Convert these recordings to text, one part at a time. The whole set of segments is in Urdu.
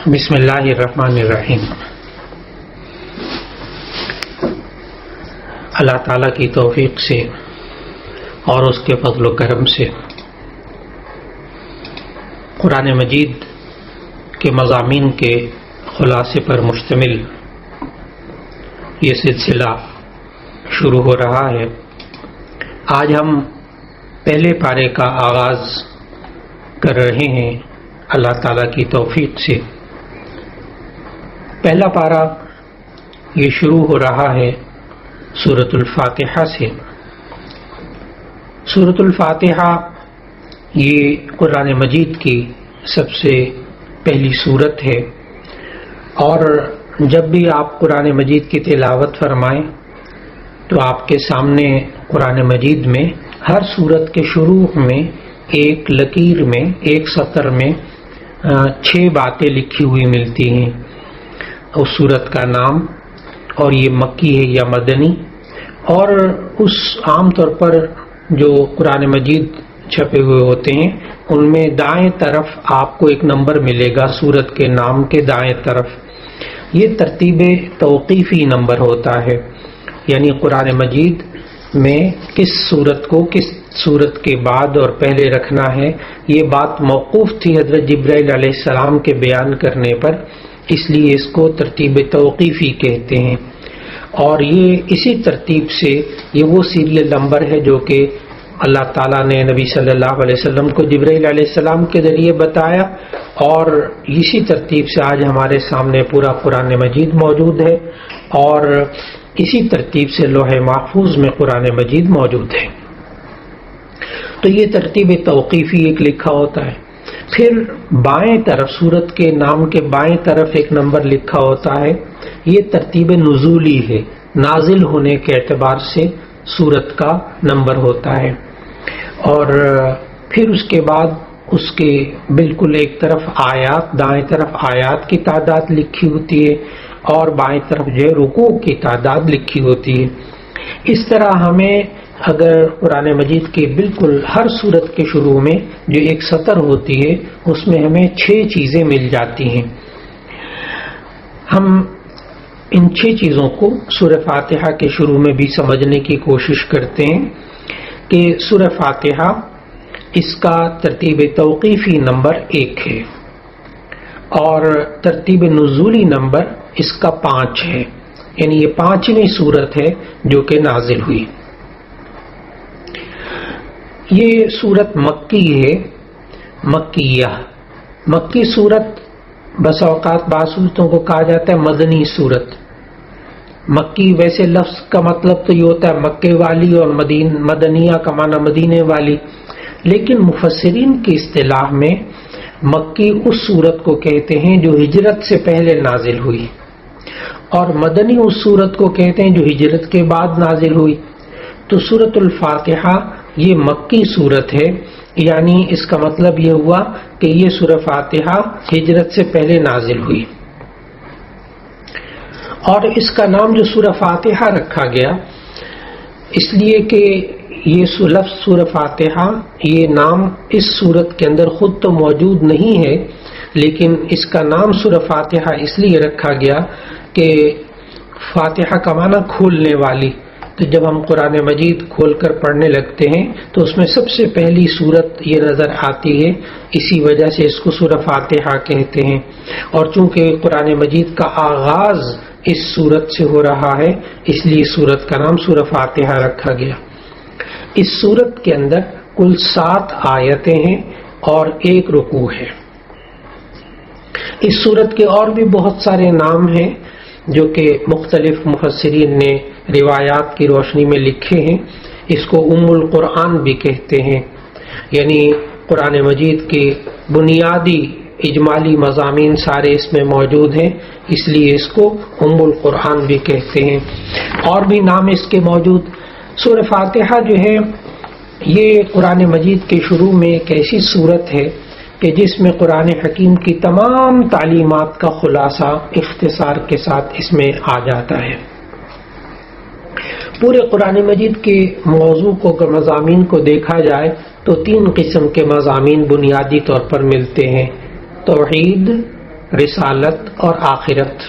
بسم اللہ الرحمن الرحیم۔ اللہ تعالیٰ کی توفیق سے اور اس کے فضل و کرم سے قرآن مجید کے مضامین کے خلاصے پر مشتمل یہ سلسلہ شروع ہو رہا ہے۔ آج ہم پہلے پارے کا آغاز کر رہے ہیں اللہ تعالیٰ کی توفیق سے۔ پہلا پارہ یہ شروع ہو رہا ہے سورۃ الفاتحہ سے۔ سورۃ الفاتحہ یہ قرآن مجید کی سب سے پہلی سورت ہے، اور جب بھی آپ قرآن مجید کی تلاوت فرمائیں تو آپ کے سامنے قرآن مجید میں ہر سورت کے شروع میں ایک لکیر میں، ایک سطر میں 6 باتیں لکھی ہوئی ملتی ہیں۔ اس سورت کا نام اور یہ مکی ہے یا مدنی، اور اس عام طور پر جو قرآن مجید چھپے ہوئے ہوتے ہیں ان میں دائیں طرف آپ کو ایک نمبر ملے گا سورت کے نام کے دائیں طرف۔ یہ ترتیب توقیفی نمبر ہوتا ہے، یعنی قرآن مجید میں کس سورت کو کس سورت کے بعد اور پہلے رکھنا ہے، یہ بات موقوف تھی حضرت جبرائیل علیہ السلام کے بیان کرنے پر، اس لیے اس کو ترتیب توقیفی کہتے ہیں۔ اور یہ اسی ترتیب سے یہ وہ سیریل نمبر ہے جو کہ اللہ تعالیٰ نے نبی صلی اللہ علیہ وسلم کو جبرائیل علیہ السلام کے ذریعے بتایا، اور اسی ترتیب سے آج ہمارے سامنے پورا قرآن مجید موجود ہے، اور اسی ترتیب سے لوح محفوظ میں قرآن مجید موجود ہے۔ تو یہ ترتیب توقیفی ایک لکھا ہوتا ہے۔ پھر بائیں طرف سورت کے نام کے بائیں طرف ایک نمبر لکھا ہوتا ہے، یہ ترتیب نزولی ہے، نازل ہونے کے اعتبار سے سورت کا نمبر ہوتا ہے۔ اور پھر اس کے بعد اس کے بالکل ایک طرف آیات، دائیں طرف آیات کی تعداد لکھی ہوتی ہے، اور بائیں طرف جو ہے رکوع کی تعداد لکھی ہوتی ہے۔ اس طرح ہمیں اگر قرآن مجید کے بالکل ہر سورت کے شروع میں جو ایک سطر ہوتی ہے اس میں ہمیں 6 چیزیں مل جاتی ہیں۔ ہم ان 6 چیزوں کو سورہ فاتحہ کے شروع میں بھی سمجھنے کی کوشش کرتے ہیں کہ سورہ فاتحہ اس کا ترتیب توقیفی نمبر 1 ہے، اور ترتیب نزولی نمبر اس کا 5 ہے، یعنی یہ 5ویں سورت ہے جو کہ نازل ہوئی۔ یہ سورت مکی ہے، مکیہ۔ مکی سورت بس اوقات بعض صورتوں کو کہا جاتا ہے مدنی سورت۔ مکی ویسے لفظ کا مطلب تو یہ ہوتا ہے مکے والی، اور مدنیہ کا معنی مدینے والی، لیکن مفسرین کی اصطلاح میں مکی اس سورت کو کہتے ہیں جو ہجرت سے پہلے نازل ہوئی، اور مدنی اس سورت کو کہتے ہیں جو ہجرت کے بعد نازل ہوئی۔ تو سورۃ الفاتحہ یہ مکی سورت ہے، یعنی اس کا مطلب یہ ہوا کہ یہ سورہ فاتحہ ہجرت سے پہلے نازل ہوئی۔ اور اس کا نام جو سورہ فاتحہ رکھا گیا اس لیے کہ یہ لفظ سورہ فاتحہ، یہ نام اس سورت کے اندر خود تو موجود نہیں ہے، لیکن اس کا نام سورہ فاتحہ اس لیے رکھا گیا کہ فاتحہ کا معنی کھولنے والی۔ تو جب ہم قرآن مجید کھول کر پڑھنے لگتے ہیں تو اس میں سب سے پہلی سورت یہ نظر آتی ہے، اسی وجہ سے اس کو سورہ فاتحہ کہتے ہیں۔ اور چونکہ قرآن مجید کا آغاز اس سورت سے ہو رہا ہے اس لیے سورت کا نام سورہ فاتحہ رکھا گیا۔ اس سورت کے اندر کل 7 آیتیں ہیں اور 1 رکوع ہے۔ اس سورت کے اور بھی بہت سارے نام ہیں جو کہ مختلف مفسرین نے روایات کی روشنی میں لکھے ہیں۔ اس کو ام القرآن بھی کہتے ہیں، یعنی قرآن مجید کے بنیادی اجمالی مضامین سارے اس میں موجود ہیں، اس لیے اس کو ام القرآن بھی کہتے ہیں۔ اور بھی نام اس کے موجود۔ سورہ فاتحہ جو ہے یہ قرآن مجید کے شروع میں ایک ایسی سورت ہے کہ جس میں قرآن حکیم کی تمام تعلیمات کا خلاصہ اختصار کے ساتھ اس میں آ جاتا ہے۔ پورے قرآن مجید کے موضوع کو مضامین کو دیکھا جائے تو 3 قسم کے مضامین بنیادی طور پر ملتے ہیں: توحید، رسالت اور آخرت،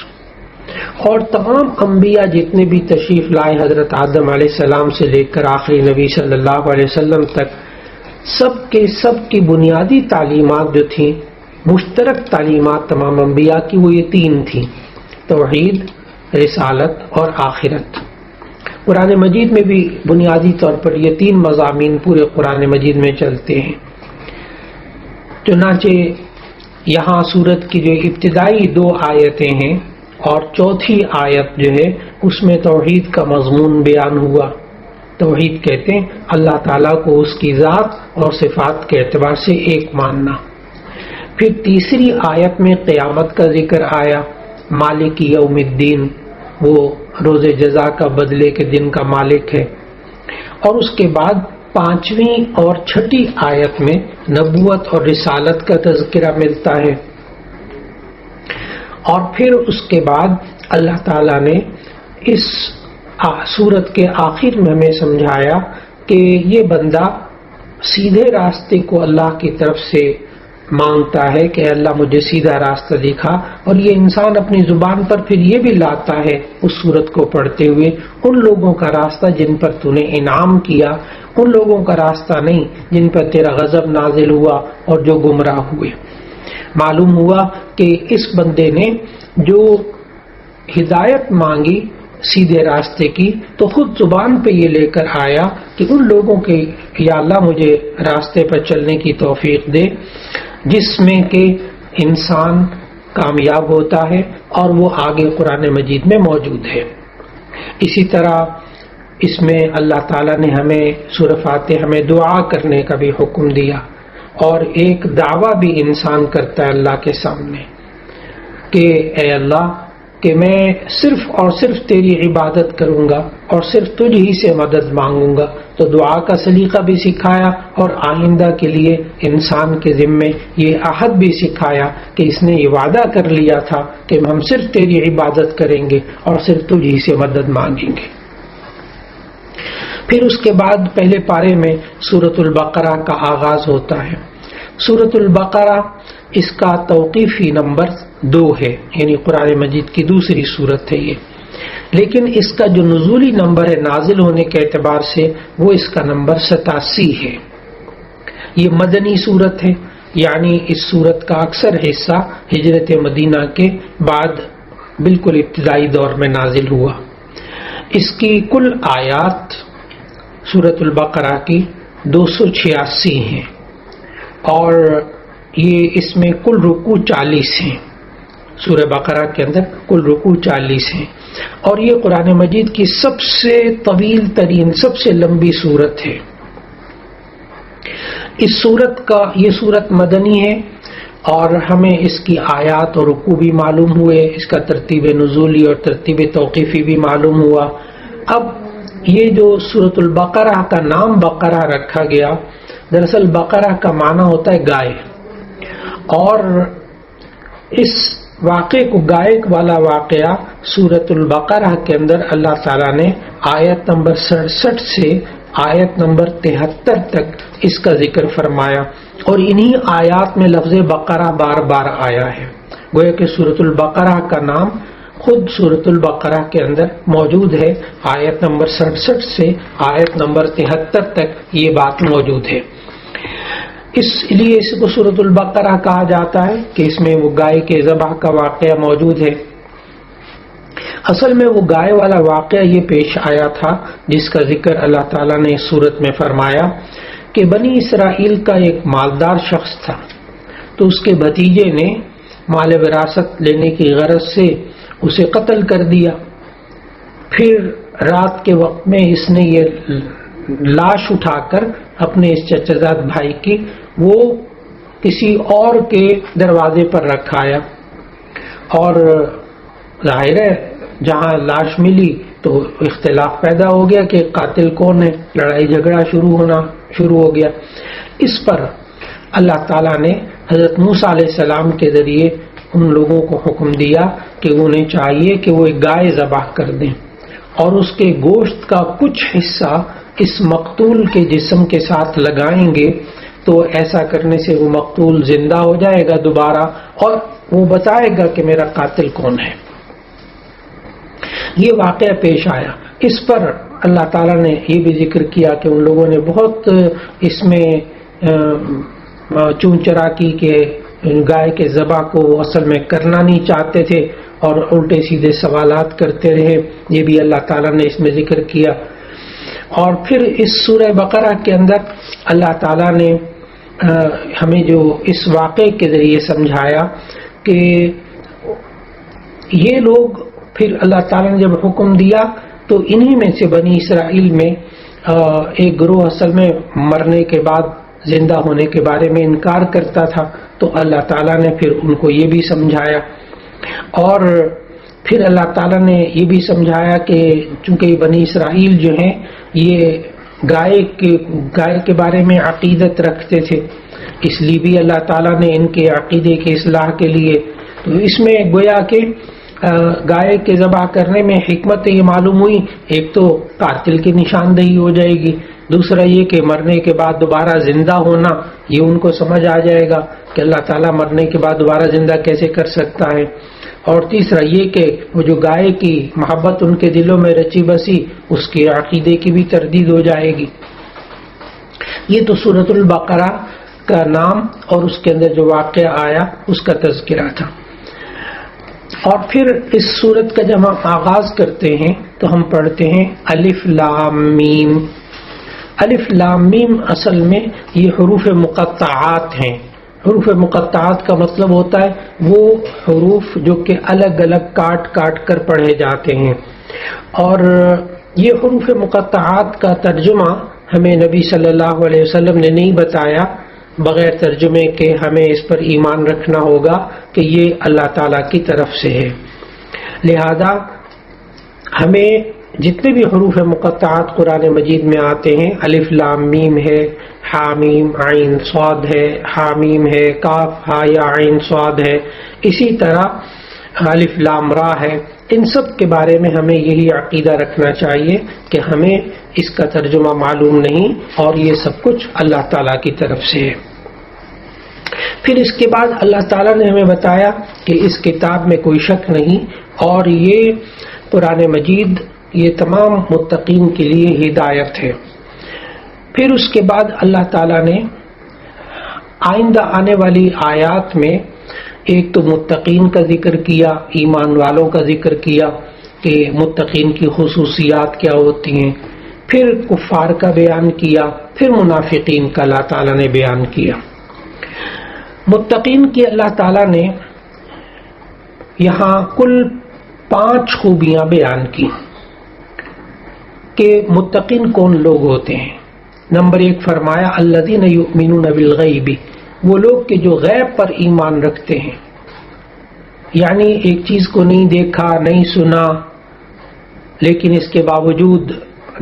اور تمام انبیاء جتنے بھی تشریف لائے حضرت آدم علیہ السلام سے لے کر آخری نبی صلی اللہ علیہ وسلم تک، سب کی بنیادی تعلیمات جو تھیں، مشترک تعلیمات تمام انبیاء کی، وہ یہ تین تھیں: توحید، رسالت اور آخرت۔ قرآن مجید میں بھی بنیادی طور پر یہ تین مضامین پورے قرآن مجید میں چلتے ہیں۔ چنانچہ یہاں سورت کی جو ابتدائی 2 آیتیں ہیں اور چوتھی آیت جو ہے اس میں توحید کا مضمون بیان ہوا۔ توحید کہتے ہیں اللہ تعالیٰ کو اس کی ذات اور صفات کے اعتبار سے ایک ماننا۔ پھر تیسری آیت میں قیامت کا ذکر آیا، مالک یوم الدین، وہ روز جزا کا بدلے کے دن کا مالک ہے۔ اور اس کے بعد 5ویں اور 6ٹھی آیت میں نبوت اور رسالت کا تذکرہ ملتا ہے۔ اور پھر اس کے بعد اللہ تعالیٰ نے اس سورت کے آخر میں ہمیں سمجھایا کہ یہ بندہ سیدھے راستے کو اللہ کی طرف سے مانگتا ہے کہ اللہ مجھے سیدھا راستہ دکھا، اور یہ انسان اپنی زبان پر پھر یہ بھی لاتا ہے اس سورت کو پڑھتے ہوئے، ان لوگوں کا راستہ جن پر تو نے انعام کیا، ان لوگوں کا راستہ نہیں جن پر تیرا غضب نازل ہوا اور جو گمراہ ہوئے۔ معلوم ہوا کہ اس بندے نے جو ہدایت مانگی سیدھے راستے کی، تو خود زبان پہ یہ لے کر آیا کہ ان لوگوں کے یا اللہ مجھے راستے پر چلنے کی توفیق دے جس میں کہ انسان کامیاب ہوتا ہے، اور وہ آگے قرآن مجید میں موجود ہے۔ اسی طرح اس میں اللہ تعالیٰ نے ہمیں سورہ فاتحہ میں دعا کرنے کا بھی حکم دیا، اور ایک دعویٰ بھی انسان کرتا ہے اللہ کے سامنے کہ اے اللہ کہ میں صرف اور صرف تیری عبادت کروں گا اور صرف تجھ ہی سے مدد مانگوں گا۔ تو دعا کا سلیقہ بھی سکھایا، اور آئندہ کے لیے انسان کے ذمے یہ عہد بھی سکھایا کہ اس نے یہ وعدہ کر لیا تھا کہ ہم صرف تیری عبادت کریں گے اور صرف تجھ ہی سے مدد مانگیں گے۔ پھر اس کے بعد پہلے پارے میں سورۃ البقرہ کا آغاز ہوتا ہے۔ سورۃ البقرہ اس کا توقیفی نمبر 2 ہے، یعنی قرآن مجید کی دوسری سورت ہے یہ، لیکن اس کا جو نزولی نمبر ہے نازل ہونے کے اعتبار سے وہ اس کا نمبر 87 ہے۔ یہ مدنی سورت ہے، یعنی اس سورت کا اکثر حصہ ہجرت مدینہ کے بعد بالکل ابتدائی دور میں نازل ہوا۔ اس کی کل آیات سورۃ البقرہ کی 286 ہیں، اور یہ اس میں کل رکوع 40 ہیں۔ سورہ بقرہ کے اندر کل رکوع 40 ہیں، اور یہ قرآن مجید کی سب سے طویل ترین، سب سے لمبی سورت ہے۔ یہ سورت مدنی ہے، اور ہمیں اس کی آیات اور رکوع بھی معلوم ہوئے، اس کا ترتیب نزولی اور ترتیب توقیفی بھی معلوم ہوا۔ اب یہ جو سورۃ البقرہ کا نام بقرہ رکھا گیا، دراصل بقرہ کا معنی ہوتا ہے گائے، اور اس واقعے کو گائے والا واقعہ سورۃ البقرہ کے اندر اللہ تعالیٰ نے آیت نمبر 67 سے آیت نمبر 73 تک اس کا ذکر فرمایا، اور انہی آیات میں لفظ بقرہ بار بار آیا ہے، گویا کہ سورۃ البقرہ کا نام خود سورۃ البقرہ کے اندر موجود ہے۔ آیت نمبر 67 سے آیت نمبر 73 تک یہ بات موجود ہے، اس لیے اس کو سورۃ البقرہ کہا جاتا ہے کہ اس میں وہ گائے کے ذبح کا واقعہ موجود ہے۔ اصل میں وہ گائے والا واقعہ یہ پیش آیا تھا جس کا ذکر اللہ تعالیٰ نے اس سورت میں فرمایا کہ بنی اسرائیل کا ایک مالدار شخص تھا، تو اس کے بھتیجے نے مال وراثت لینے کی غرض سے اسے قتل کر دیا۔ پھر رات کے وقت میں اس نے یہ لاش اٹھا کر اپنے اس چچا زاد بھائی کی وہ کسی اور کے دروازے پر رکھایا، اور ظاہر ہے جہاں لاش ملی تو اختلاف پیدا ہو گیا کہ قاتل کون ہے، لڑائی جھگڑا شروع ہو گیا۔ اس پر اللہ تعالیٰ نے حضرت موسیٰ علیہ السلام کے ذریعے ان لوگوں کو حکم دیا کہ انہیں چاہیے کہ وہ ایک گائے ذبح کر دیں، اور اس کے گوشت کا کچھ حصہ اس مقتول کے جسم کے ساتھ لگائیں گے تو ایسا کرنے سے وہ مقتول زندہ ہو جائے گا دوبارہ اور وہ بتائے گا کہ میرا قاتل کون ہے۔ یہ واقعہ پیش آیا۔ اس پر اللہ تعالیٰ نے یہ بھی ذکر کیا کہ ان لوگوں نے بہت اس میں چون چرا کی کہ گائے کے ذبح کو اصل میں کرنا نہیں چاہتے تھے اور الٹے سیدھے سوالات کرتے رہے، یہ بھی اللہ تعالیٰ نے اس میں ذکر کیا۔ اور پھر اس سورہ بقرہ کے اندر اللہ تعالیٰ نے ہمیں جو اس واقعے کے ذریعے سمجھایا کہ یہ لوگ پھر اللہ تعالیٰ نے جب حکم دیا تو انہی میں سے بنی اسرائیل میں ایک گروہ اصل میں مرنے کے بعد زندہ ہونے کے بارے میں انکار کرتا تھا، تو اللہ تعالیٰ نے پھر ان کو یہ بھی سمجھایا۔ اور پھر اللہ تعالیٰ نے یہ بھی سمجھایا کہ چونکہ بنی اسرائیل جو ہیں یہ گائے کے بارے میں عقیدت رکھتے تھے، اس لیے بھی اللہ تعالیٰ نے ان کے عقیدے کی اصلاح کے لیے، تو اس میں گویا کہ گائے کے ذبح کرنے میں حکمت یہ معلوم ہوئی، ایک تو قاتل کی نشاندہی ہو جائے گی، دوسرا یہ کہ مرنے کے بعد دوبارہ زندہ ہونا یہ ان کو سمجھ آ جائے گا کہ اللہ تعالیٰ مرنے کے بعد دوبارہ زندہ کیسے کر سکتا ہے، اور تیسرا یہ کہ وہ جو گائے کی محبت ان کے دلوں میں رچی بسی اس کے عقیدے کی بھی تردید ہو جائے گی۔ یہ تو سورۃ البقرہ کا نام اور اس کے اندر جو واقعہ آیا اس کا تذکرہ تھا۔ اور پھر اس سورت کا جب ہم آغاز کرتے ہیں تو ہم پڑھتے ہیں الف لام میم۔ الف لام میم اصل میں یہ حروف مقطعات ہیں۔ حروف مقطعات کا مطلب ہوتا ہے وہ حروف جو کہ الگ الگ کاٹ کاٹ کر پڑھے جاتے ہیں، اور یہ حروف مقطعات کا ترجمہ ہمیں نبی صلی اللہ علیہ وسلم نے نہیں بتایا بغیر ترجمے کے، ہمیں اس پر ایمان رکھنا ہوگا کہ یہ اللہ تعالیٰ کی طرف سے ہے۔ لہذا ہمیں جتنے بھی حروف مقطعات قرآن مجید میں آتے ہیں، الف لام میم ہے، حامیم عین صاد ہے، حامیم ہے، کاف ہا یا عین صاد ہے، اسی طرح الف لام را ہے، ان سب کے بارے میں ہمیں یہی عقیدہ رکھنا چاہیے کہ ہمیں اس کا ترجمہ معلوم نہیں اور یہ سب کچھ اللہ تعالیٰ کی طرف سے ہے۔ پھر اس کے بعد اللہ تعالیٰ نے ہمیں بتایا کہ اس کتاب میں کوئی شک نہیں اور یہ قرآن مجید یہ تمام متقین کے لیے ہدایت ہے۔ پھر اس کے بعد اللہ تعالیٰ نے آئندہ آنے والی آیات میں ایک تو متقین کا ذکر کیا، ایمان والوں کا ذکر کیا کہ متقین کی خصوصیات کیا ہوتی ہیں، پھر کفار کا بیان کیا، پھر منافقین کا اللہ تعالیٰ نے بیان کیا۔ متقین کی اللہ تعالیٰ نے یہاں کل 5 خوبیاں بیان کی کہ متقین کون لوگ ہوتے ہیں۔ نمبر 1 فرمایا الذین یؤمنون بالغیب، وہ لوگ کہ جو غیب پر ایمان رکھتے ہیں، یعنی ایک چیز کو نہیں دیکھا نہیں سنا لیکن اس کے باوجود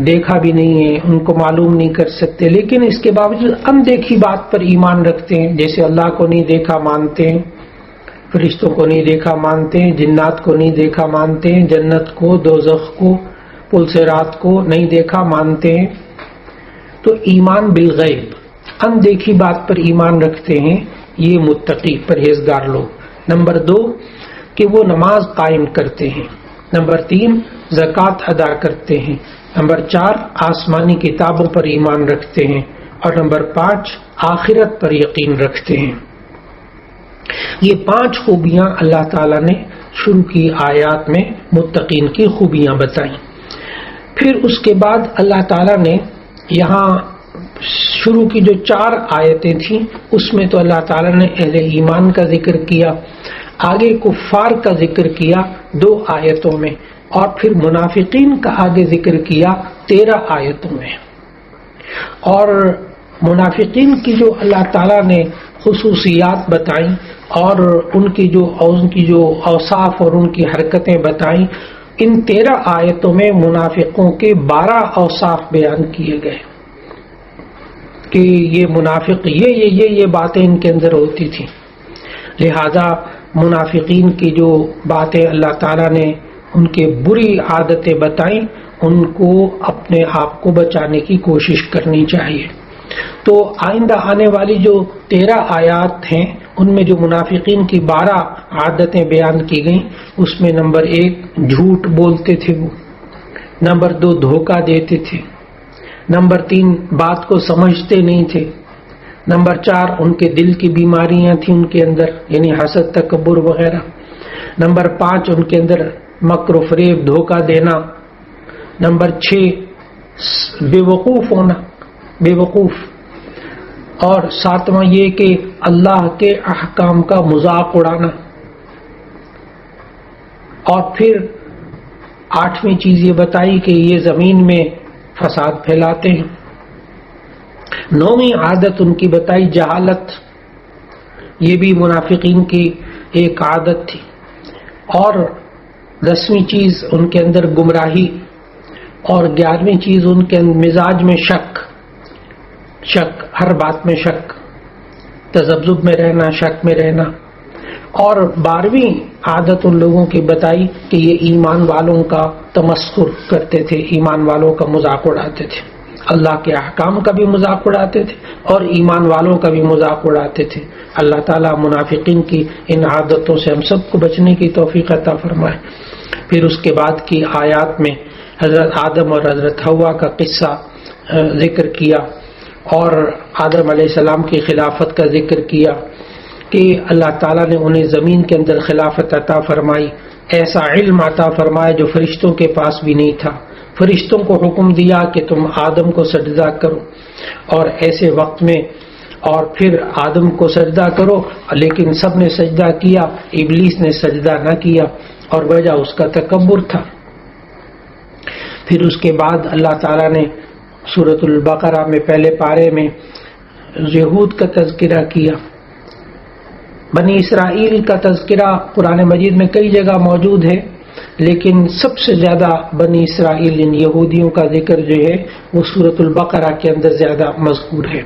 دیکھا بھی نہیں ہے، ان کو معلوم نہیں کر سکتے، لیکن اس کے باوجود اندیکھی بات پر ایمان رکھتے ہیں، جیسے اللہ کو نہیں دیکھا مانتے ہیں، فرشتوں کو نہیں دیکھا مانتے ہیں، جنات کو نہیں دیکھا مانتے ہیں، جنت کو، دوزخ کو، پل صراط کو نہیں دیکھا مانتے ہیں۔ تو ایمان بالغیب، اندیکھی بات پر ایمان رکھتے ہیں، یہ متقی پرہیزگار لوگ۔ نمبر 2 کہ وہ نماز قائم کرتے ہیں۔ نمبر 3 زکوٰۃ ادا کرتے ہیں۔ نمبر 4 آسمانی کتابوں پر ایمان رکھتے ہیں، اور نمبر 5 آخرت پر یقین رکھتے ہیں۔ یہ 5 خوبیاں اللہ تعالیٰ نے شروع کی آیات میں متقین کی خوبیاں بتائیں۔ پھر اس کے بعد اللہ تعالیٰ نے یہاں شروع کی جو 4 آیتیں تھیں اس میں تو اللہ تعالیٰ نے اہل ایمان کا ذکر کیا، آگے کفار کا ذکر کیا 2 آیتوں میں، اور پھر منافقین کا آگے ذکر کیا 13 آیتوں میں۔ اور منافقین کی جو اللہ تعالیٰ نے خصوصیات بتائیں اور ان کی جو اوصاف اور ان کی حرکتیں بتائیں، ان 13 آیتوں میں منافقوں کے 12 اوصاف بیان کیے گئے کہ یہ منافق یہ باتیں ان کے اندر ہوتی تھیں۔ لہذا منافقین کی جو باتیں اللہ تعالیٰ نے ان کے بری عادتیں بتائیں، ان کو اپنے آپ کو بچانے کی کوشش کرنی چاہیے۔ تو آئندہ آنے والی جو 13 آیات ہیں ان میں جو منافقین کی 12 عادتیں بیان کی گئیں، اس میں نمبر 1 جھوٹ بولتے تھے وہ، نمبر 2 دھوکہ دیتے تھے، نمبر 3 بات کو سمجھتے نہیں تھے، نمبر 4 ان کے دل کی بیماریاں تھیں ان کے اندر، یعنی حسد، تکبر وغیرہ، نمبر 5 ان کے اندر مکر و فریب، دھوکہ دینا، نمبر 6 بے وقوف ہونا، بے وقوف، اور 7واں یہ کہ اللہ کے احکام کا مذاق اڑانا، اور پھر 8ویں چیز یہ بتائی کہ یہ زمین میں فساد پھیلاتے ہیں۔ 9ویں عادت ان کی بتائی جہالت، یہ بھی منافقین کی ایک عادت تھی، اور 10ویں چیز ان کے اندر گمراہی، اور 11ویں چیز ان کے مزاج میں شک، ہر بات میں شک، تذبذب میں رہنا، شک میں رہنا، اور 12ویں عادت ان لوگوں کی بتائی کہ یہ ایمان والوں کا تمسخر کرتے تھے، ایمان والوں کا مذاق اڑاتے تھے، اللہ کے احکام کا بھی مذاق اڑاتے تھے اور ایمان والوں کا بھی مذاق اڑاتے تھے۔ اللہ تعالیٰ منافقین کی ان عادتوں سے ہم سب کو بچنے کی توفیق عطا فرمائے۔ پھر اس کے بعد کی آیات میں حضرت آدم اور حضرت حوا کا قصہ ذکر کیا، اور آدم علیہ السلام کی خلافت کا ذکر کیا کہ اللہ تعالیٰ نے انہیں زمین کے اندر خلافت عطا فرمائی، ایسا علم عطا فرمایا جو فرشتوں کے پاس بھی نہیں تھا، فرشتوں کو حکم دیا کہ تم آدم کو سجدہ کرو، اور ایسے وقت میں اور پھر آدم کو سجدہ کرو، لیکن سب نے سجدہ کیا، ابلیس نے سجدہ نہ کیا، اور وجہ اس کا تکبر تھا۔ پھر اس کے بعد اللہ تعالیٰ نے سورۃ البقرہ میں پہلے پارے میں یہود کا تذکرہ کیا، بنی اسرائیل کا تذکرہ قرآن مجید میں کئی جگہ موجود ہے، لیکن سب سے زیادہ بنی اسرائیل، ان یہودیوں کا ذکر جو ہے وہ سورۃ البقرہ کے اندر زیادہ مذکور ہے۔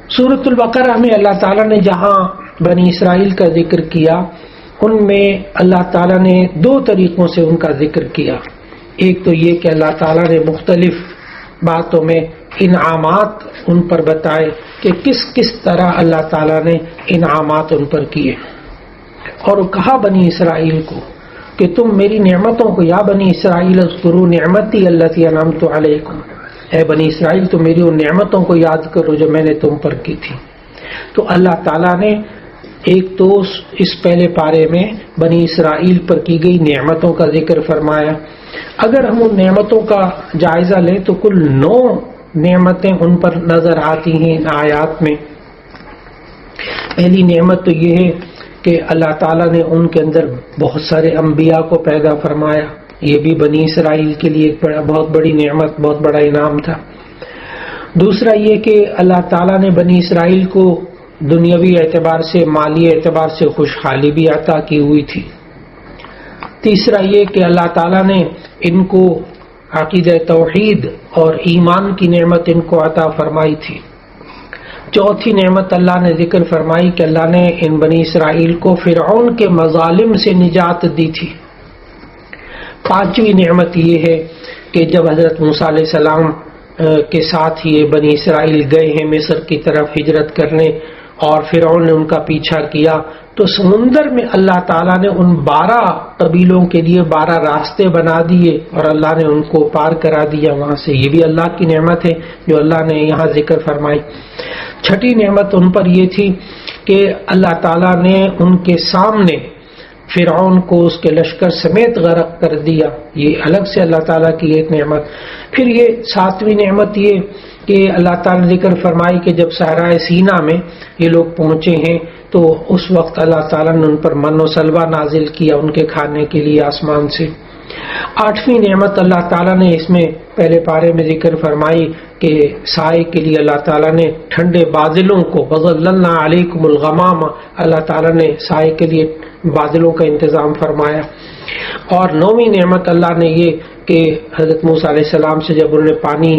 سورۃ البقرہ میں اللہ تعالیٰ نے جہاں بنی اسرائیل کا ذکر کیا، ان میں اللہ تعالیٰ نے 2 طریقوں سے ان کا ذکر کیا۔ ایک تو یہ کہ اللہ تعالیٰ نے مختلف باتوں میں انعامات ان پر بتائے کہ کس کس طرح اللہ تعالیٰ نے انعامات ان پر کیے، اور کہا بنی اسرائیل کو کہ تم میری نعمتوں کو، یا بنی اسرائیل اذکروا نعمتی التی انعمت علیکم، اے بنی اسرائیل تم میری ان نعمتوں کو یاد کرو جو میں نے تم پر کی تھی۔ تو اللہ تعالیٰ نے ایک تو اس پہلے پارے میں بنی اسرائیل پر کی گئی نعمتوں کا ذکر فرمایا۔ اگر ہم ان نعمتوں کا جائزہ لیں تو کل 9 نعمتیں ان پر نظر آتی ہیں ان آیات میں۔ پہلی نعمت تو یہ ہے کہ اللہ تعالیٰ نے ان کے اندر بہت سارے انبیاء کو پیدا فرمایا، یہ بھی بنی اسرائیل کے لیے ایک بہت بڑی نعمت، بہت بڑا انعام تھا۔ دوسرا یہ کہ اللہ تعالیٰ نے بنی اسرائیل کو دنیاوی اعتبار سے، مالی اعتبار سے خوشحالی بھی عطا کی ہوئی تھی۔ تیسرا یہ کہ اللہ تعالیٰ نے ان کو عقیدہ توحید اور ایمان کی نعمت ان کو عطا فرمائی تھی۔ چوتھی نعمت اللہ نے ذکر فرمائی کہ اللہ نے ان بنی اسرائیل کو فرعون کے مظالم سے نجات دی تھی۔ پانچویں نعمت یہ ہے کہ جب حضرت موسیٰ علیہ السلام کے ساتھ یہ بنی اسرائیل گئے ہیں مصر کی طرف ہجرت کرنے، اور فرعون نے ان کا پیچھا کیا، تو سمندر میں اللہ تعالیٰ نے ان 12 قبیلوں کے لیے 12 راستے بنا دیے اور اللہ نے ان کو پار کرا دیا وہاں سے۔ یہ بھی اللہ کی نعمت ہے جو اللہ نے یہاں ذکر فرمائی۔ چھٹی نعمت ان پر یہ تھی کہ اللہ تعالیٰ نے ان کے سامنے فرعون کو اس کے لشکر سمیت غرق کر دیا، یہ الگ سے اللہ تعالیٰ کی ایک نعمت۔ پھر یہ 7ویں نعمت یہ کہ اللہ تعالیٰ نے ذکر فرمائی کہ جب صحرائے سینا میں یہ لوگ پہنچے ہیں تو اس وقت اللہ تعالیٰ نے ان پر من و سلوہ نازل کیا ان کے کھانے کے لیے آسمان سے۔ 8ویں نعمت اللہ تعالیٰ نے اس میں پہلے پارے میں ذکر فرمائی کہ سائے کے لیے اللہ تعالیٰ نے ٹھنڈے بادلوں کو، وَظَلَّلْنَا عَلَيْكُمُ الْغَمَامَ، اللہ تعالیٰ نے سائے کے لیے بادلوں کا انتظام فرمایا۔ اور 9ویں نعمت اللہ نے یہ کہ حضرت موسیٰ علیہ السلام سے جب انہوں نے پانی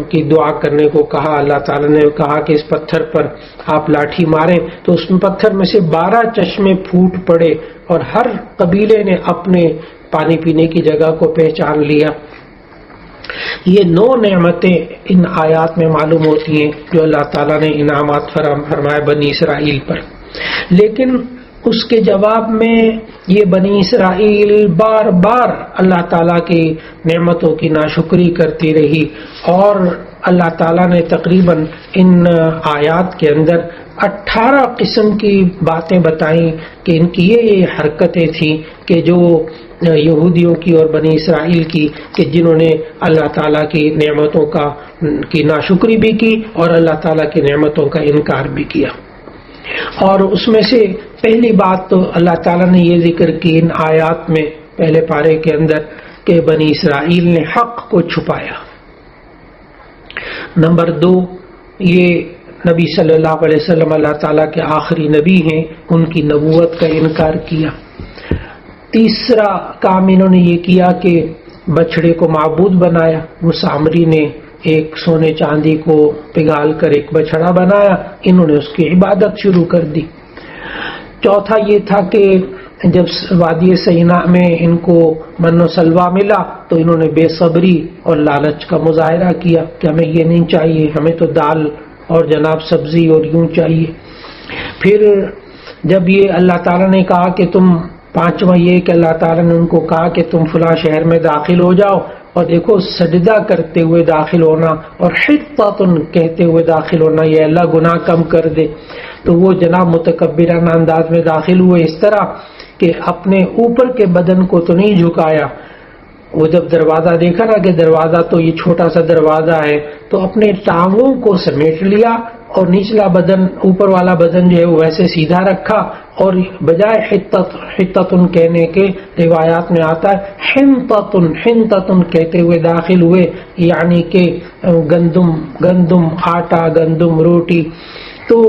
کی دعا کرنے کو کہا، اللہ تعالیٰ نے کہا کہ اس پتھر پر آپ لاٹھی ماریں، تو اس پتھر میں سے 12 چشمے پھوٹ پڑے اور ہر قبیلے نے اپنے پانی پینے کی جگہ کو پہچان لیا۔ یہ 9 نعمتیں ان آیات میں معلوم ہوتی ہیں جو اللہ تعالیٰ نے انعامات فرمائے بنی اسرائیل پر. لیکن اس کے جواب میں یہ بنی اسرائیل بار بار اللہ تعالیٰ کی نعمتوں کی ناشکری کرتی رہی، اور اللہ تعالیٰ نے تقریباً ان آیات کے اندر 18 قسم کی باتیں بتائیں کہ ان کی یہ حرکتیں تھیں کہ جو یہودیوں کی اور بنی اسرائیل کی، کہ جنہوں نے اللہ تعالیٰ کی نعمتوں کی ناشکری بھی کی اور اللہ تعالیٰ کی نعمتوں کا انکار بھی کیا. اور اس میں سے پہلی بات تو اللہ تعالیٰ نے یہ ذکر کی ان آیات میں پہلے پارے کے اندر کہ بنی اسرائیل نے حق کو چھپایا. نمبر 2، یہ نبی صلی اللہ علیہ وسلم اللہ تعالیٰ کے آخری نبی ہیں، ان کی نبوت کا انکار کیا. تیسرا کام انہوں نے یہ کیا کہ بچڑے کو معبود بنایا. مسامری نے ایک سونے چاندی کو پگھال کر ایک بچڑا بنایا، انہوں نے اس کی عبادت شروع کر دی. چوتھا یہ تھا کہ جب وادی سینا میں ان کو من و سلوہ ملا تو انہوں نے بے صبری اور لالچ کا مظاہرہ کیا کہ ہمیں یہ نہیں چاہیے، ہمیں تو دال اور جناب سبزی اور یوں چاہیے. پھر جب یہ اللہ تعالیٰ نے کہا کہ تم، پانچواں یہ کہ اللہ تعالیٰ نے ان کو کہا کہ تم فلاں شہر میں داخل ہو جاؤ، اور دیکھو سجدہ کرتے ہوئے داخل ہونا اور حطۃ کہتے ہوئے داخل ہونا، یہ اللہ گناہ کم کر دے. تو وہ جناب متکبرانہ انداز میں داخل ہوئے، اس طرح کہ اپنے اوپر کے بدن کو تو نہیں جھکایا. وہ جب دروازہ دیکھا نا کہ دروازہ تو یہ چھوٹا سا دروازہ ہے، تو اپنے ٹانگوں کو سمیٹ لیا اور نچلا بدن، اوپر والا بدن جو ہے وہ ویسے سیدھا رکھا، اور بجائے حطۃ کہنے کے روایات میں آتا ہے حنطۃ کہتے ہوئے داخل ہوئے، یعنی کہ گندم آٹا، گندم روٹی. تو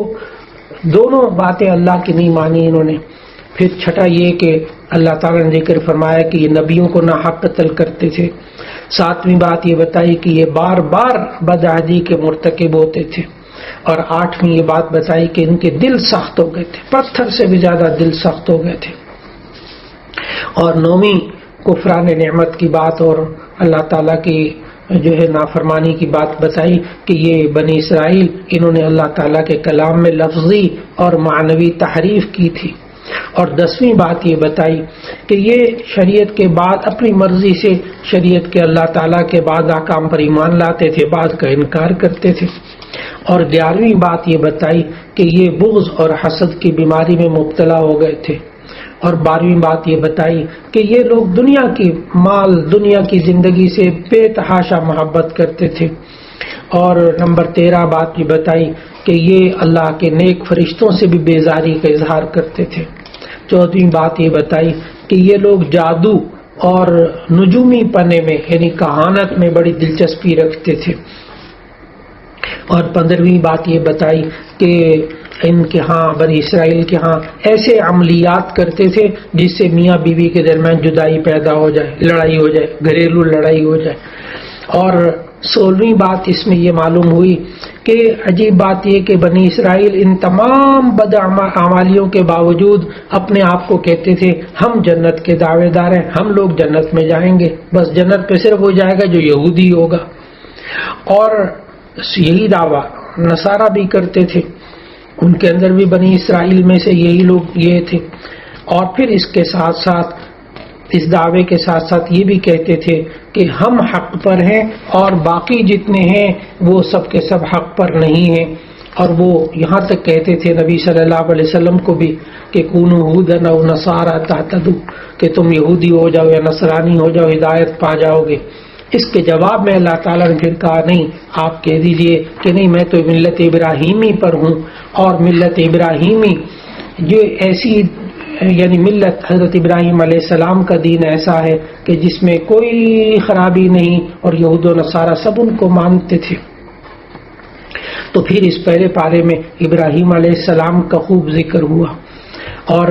دونوں باتیں اللہ کی نہیں مانی انہوں نے. پھر چھٹا یہ کہ اللہ تعالیٰ نے ذکر فرمایا کہ یہ نبیوں کو ناحق قتل کرتے تھے. ساتویں بات یہ بتائی کہ یہ بار بار بدعہدی کے مرتکب ہوتے تھے. اور آٹھویں یہ بات بتائی کہ ان کے دل سخت ہو گئے تھے، پتھر سے بھی زیادہ دل سخت ہو گئے تھے. اور نویں کفران نعمت کی بات اور اللہ تعالیٰ کی جو ہے نافرمانی کی بات بتائی کہ یہ بنی اسرائیل انہوں نے اللہ تعالیٰ کے کلام میں لفظی اور معنوی تحریف کی تھی. اور 10ویں بات یہ بتائی کہ یہ شریعت کے بعد اپنی مرضی سے شریعت کے اللہ تعالیٰ کے بعد احکام پر ایمان لاتے تھے، بعد کا انکار کرتے تھے. اور 11ویں بات یہ بتائی کہ یہ بغض اور حسد کی بیماری میں مبتلا ہو گئے تھے. اور 12ویں بات یہ بتائی کہ یہ لوگ دنیا کی مال، دنیا کی زندگی سے بے تحاشا محبت کرتے تھے. اور نمبر 13 بات یہ بتائی کہ یہ اللہ کے نیک فرشتوں سے بھی بیزاری کا اظہار کرتے تھے. 14ویں بات یہ بتائی کہ یہ لوگ جادو اور نجومی پنے میں یعنی کہانت میں بڑی دلچسپی رکھتے تھے. اور 15ویں بات یہ بتائی کہ ان کے ہاں بنی اسرائیل کے ہاں ایسے عملیات کرتے تھے جس سے میاں بیوی کے درمیان جدائی پیدا ہو جائے، لڑائی ہو جائے، گھریلو لڑائی ہو جائے. اور 16ویں بات اس میں یہ معلوم ہوئی کہ عجیب بات یہ کہ بنی اسرائیل ان تمام بد اعمالیوں کے باوجود اپنے آپ کو کہتے تھے ہم جنت کے دعوے دار ہیں، ہم لوگ جنت میں جائیں گے، بس جنت پہ صرف وہ جائے گا جو یہودی ہوگا. اور یہی دعویٰ نصارہ بھی کرتے تھے، ان کے اندر بھی بنی اسرائیل میں سے یہی لوگ یہ تھے. اور پھر اس کے ساتھ ساتھ، اس دعوے کے ساتھ ساتھ یہ بھی کہتے تھے کہ ہم حق پر ہیں اور باقی جتنے ہیں وہ سب کے سب حق پر نہیں ہیں. اور وہ یہاں تک کہتے تھے نبی صلی اللہ علیہ وسلم کو بھی کہ کونوا ھودن او نصارا تہتدوا، کہ تم یہودی ہو جاؤ یا نصرانی ہو جاؤ، ہدایت پا جاؤ گے. اس کے جواب میں اللہ تعالیٰ نے پھر کہا نہیں، آپ کہہ دیجئے کہ نہیں، میں تو ملت ابراہیمی پر ہوں، اور ملت ابراہیمی جو ایسی یعنی ملت حضرت ابراہیم علیہ السلام کا دین ایسا ہے کہ جس میں کوئی خرابی نہیں، اور یہود و نصارہ سب ان کو مانتے تھے. تو پھر اس پہلے پارے میں ابراہیم علیہ السلام کا خوب ذکر ہوا، اور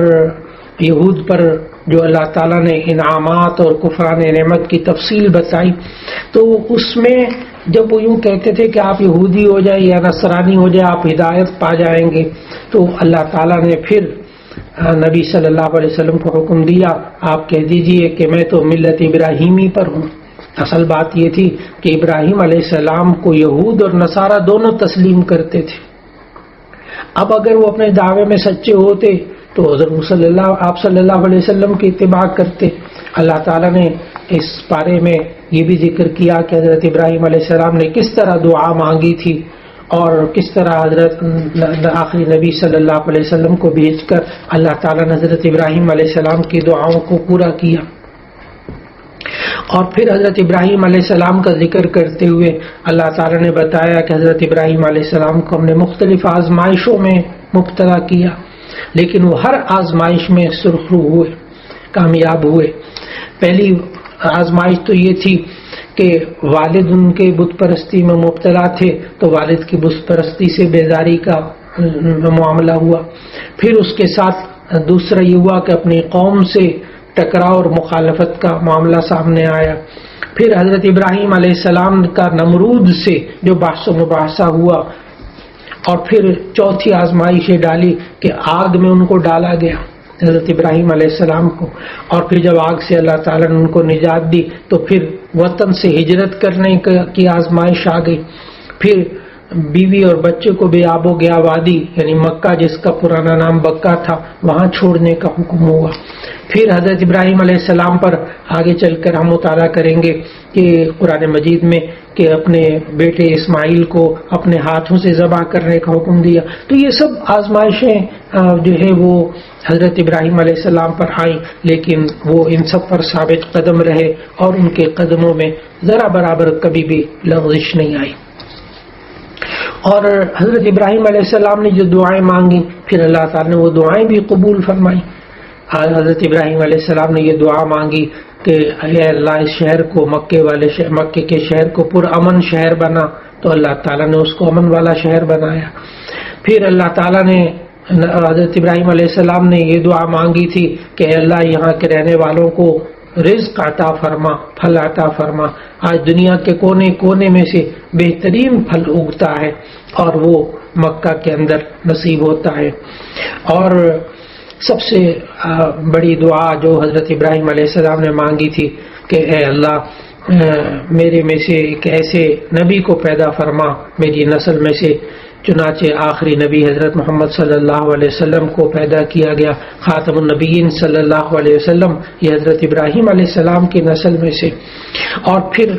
یہود پر جو اللہ تعالیٰ نے انعامات اور کفران نعمت کی تفصیل بتائی. تو اس میں جب وہ یوں کہتے تھے کہ آپ یہودی ہو جائے یا نصرانی ہو جائے آپ ہدایت پا جائیں گے، تو اللہ تعالیٰ نے پھر نبی صلی اللہ علیہ وسلم کو حکم دیا آپ کہہ دیجئے کہ میں تو ملت ابراہیمی پر ہوں. اصل بات یہ تھی کہ ابراہیم علیہ السلام کو یہود اور نصارہ دونوں تسلیم کرتے تھے. اب اگر وہ اپنے دعوے میں سچے ہوتے تو حضرت آپ صلی اللہ علیہ وسلم کی اتباع کرتے. اللہ تعالیٰ نے اس بارے میں یہ بھی ذکر کیا کہ حضرت ابراہیم علیہ السلام نے کس طرح دعا مانگی تھی اور کس طرح حضرت آخری نبی صلی اللہ علیہ وسلم کو بھیج کر اللہ تعالیٰ نے حضرت ابراہیم علیہ السلام کی دعاؤں کو پورا کیا. اور پھر حضرت ابراہیم علیہ السلام کا ذکر کرتے ہوئے اللہ تعالیٰ نے بتایا کہ حضرت ابراہیم علیہ السلام کو ہم نے مختلف آزمائشوں میں مبتلا کیا، لیکن وہ ہر آزمائش میں سرخرو ہوئے، کامیاب ہوئے. پہلی آزمائش تو یہ تھی کہ والد ان کے بت پرستی میں مبتلا تھے تو والد کی بت پرستی سے بیزاری کا معاملہ ہوا. پھر اس کے ساتھ دوسرا یہ ہوا کہ اپنی قوم سے ٹکراؤ اور مخالفت کا معاملہ سامنے آیا. پھر حضرت ابراہیم علیہ السلام کا نمرود سے جو بحث و مباحثہ ہوا، اور پھر چوتھی آزمائش ڈالی کہ آگ میں ان کو ڈالا گیا حضرت ابراہیم علیہ السلام کو. اور پھر جب آگ سے اللہ تعالیٰ نے ان کو نجات دی تو پھر وطن سے ہجرت کرنے کی آزمائش آ گئی. پھر بیوی اور بچے کو بے آب و گیا وادی یعنی مکہ جس کا پرانا نام بکہ تھا وہاں چھوڑنے کا حکم ہوا. پھر حضرت ابراہیم علیہ السلام پر آگے چل کر ہم مطالعہ کریں گے کہ قرآن مجید میں کہ اپنے بیٹے اسماعیل کو اپنے ہاتھوں سے ذبح کرنے کا حکم دیا. تو یہ سب آزمائشیں جو ہے وہ حضرت ابراہیم علیہ السلام پر آئیں، لیکن وہ ان سب پر ثابت قدم رہے اور ان کے قدموں میں ذرا برابر کبھی بھی لغزش نہیں آئی. اور حضرت ابراہیم علیہ السلام نے جو دعائیں مانگی پھر اللہ تعالیٰ نے وہ دعائیں بھی قبول فرمائی. حضرت ابراہیم علیہ السلام نے یہ دعا مانگی کہ اے اللہ اس شہر کو مکے کے شہر کو پرامن شہر بنا، تو اللہ تعالیٰ نے اس کو امن والا شہر بنایا. پھر اللہ تعالیٰ نے حضرت ابراہیم علیہ السلام نے یہ دعا مانگی تھی کہ اے اللہ یہاں کے رہنے والوں کو رزق عطا فرما، پھل عطا فرما. آج دنیا کے کونے کونے میں سے بہترین پھل اگتا ہے اور وہ مکہ کے اندر نصیب ہوتا ہے. اور سب سے بڑی دعا جو حضرت ابراہیم علیہ السلام نے مانگی تھی کہ اے اللہ میرے میں سے ایک ایسے نبی کو پیدا فرما میری نسل میں سے. چنانچہ آخری نبی حضرت محمد صلی اللہ علیہ وسلم کو پیدا کیا گیا، خاتم النبیین صلی اللہ علیہ وسلم یہ حضرت ابراہیم علیہ السلام کی نسل میں سے. اور پھر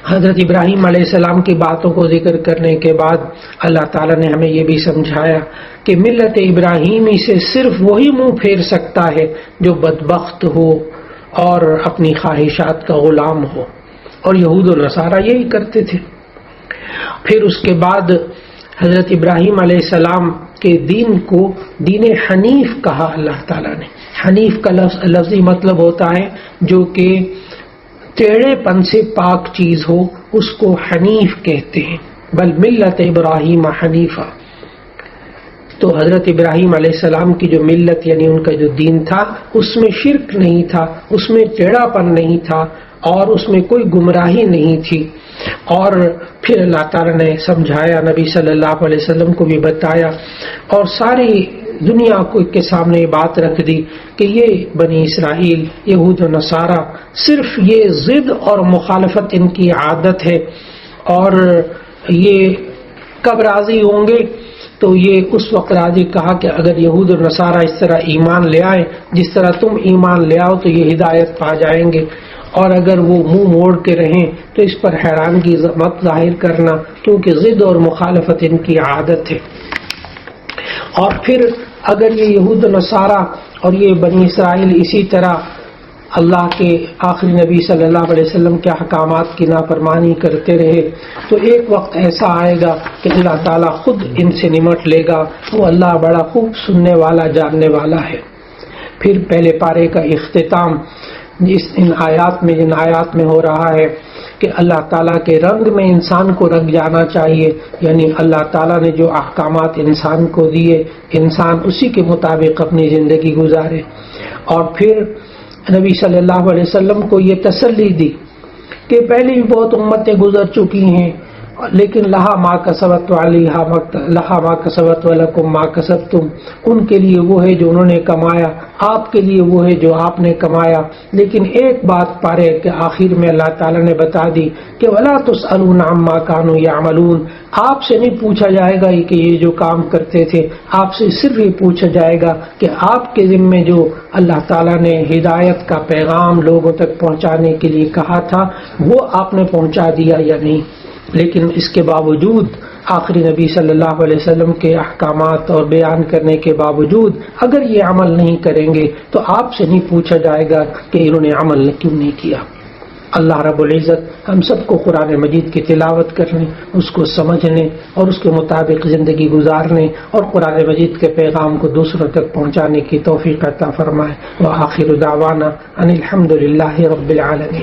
حضرت ابراہیم علیہ السلام کی باتوں کو ذکر کرنے کے بعد اللہ تعالیٰ نے ہمیں یہ بھی سمجھایا کہ ملت ابراہیمی سے صرف وہی منہ پھیر سکتا ہے جو بدبخت ہو اور اپنی خواہشات کا غلام ہو، اور یہود و نصارہ یہی کرتے تھے. پھر اس کے بعد حضرت ابراہیم علیہ السلام کے دین کو دین حنیف کہا اللہ تعالیٰ نے. حنیف کا لفظی مطلب ہوتا ہے جو کہ ٹیڑھے پن سے پاک چیز ہو، اس کو حنیف کہتے ہیں. بل ملت ابراہیم حنیفہ. تو حضرت ابراہیم علیہ السلام کی جو ملت یعنی ان کا جو دین تھا اس میں شرک نہیں تھا، اس میں ٹیڑھا پن نہیں تھا اور اس میں کوئی گمراہی نہیں تھی. اور پھر اللہ تعالیٰ نے سمجھایا، نبی صلی اللہ علیہ وسلم کو بھی بتایا اور ساری دنیا کو کے سامنے بات رکھ دی کہ یہ بنی اسرائیل یہود و نصارہ صرف یہ ضد اور مخالفت ان کی عادت ہے، اور یہ کب راضی ہوں گے تو یہ اس وقت راضی کہا کہ اگر یہود و نصارہ اس طرح ایمان لے آئے جس طرح تم ایمان لے آؤ تو یہ ہدایت پا جائیں گے، اور اگر وہ منہ موڑ کے رہیں تو اس پر حیرانگی مت ظاہر کرنا کیونکہ ضد اور مخالفت ان کی عادت ہے. اور پھر اگر یہ یہود و نصارہ اور یہ بنی اسرائیل اسی طرح اللہ کے آخری نبی صلی اللہ علیہ وسلم کے احکامات کی نافرمانی کرتے رہے تو ایک وقت ایسا آئے گا کہ اللہ تعالیٰ خود ان سے نمٹ لے گا. وہ اللہ بڑا خوب سننے والا جاننے والا ہے. پھر پہلے پارے کا اختتام جن آیات میں ہو رہا ہے کہ اللہ تعالیٰ کے رنگ میں انسان کو رنگ جانا چاہیے، یعنی اللہ تعالیٰ نے جو احکامات انسان کو دیے انسان اسی کے مطابق اپنی زندگی گزارے. اور پھر نبی صلی اللہ علیہ وسلم کو یہ تسلی دی کہ پہلے بھی بہت امتیں گزر چکی ہیں لیکن لہا ما کسبت لہا ما کسبت ولکم ما کسبتم، ان کے لیے وہ ہے جو انہوں نے کمایا، آپ کے لیے وہ ہے جو آپ نے کمایا۔ لیکن ایک بات پارے کہ آخر میں اللہ تعالیٰ نے بتا دی کہ ولا تسألون عما كانوا يعملون، آپ سے نہیں پوچھا جائے گا کہ یہ جو کام کرتے تھے، آپ سے صرف یہ پوچھا جائے گا کہ آپ کے ذمے جو اللہ تعالیٰ نے ہدایت کا پیغام لوگوں تک پہنچانے کے لیے کہا تھا وہ آپ نے پہنچا دیا یا نہیں۔ لیکن اس کے باوجود آخری نبی صلی اللہ علیہ وسلم کے احکامات اور بیان کرنے کے باوجود اگر یہ عمل نہیں کریں گے تو آپ سے نہیں پوچھا جائے گا کہ انہوں نے عمل کیوں نہیں کیا۔ اللہ رب العزت ہم سب کو قرآن مجید کی تلاوت کرنے، اس کو سمجھنے اور اس کے مطابق زندگی گزارنے اور قرآن مجید کے پیغام کو دوسروں تک پہنچانے کی توفیق عطا فرمائے۔ وآخر دعوانا ان الحمد للہ رب العالمین۔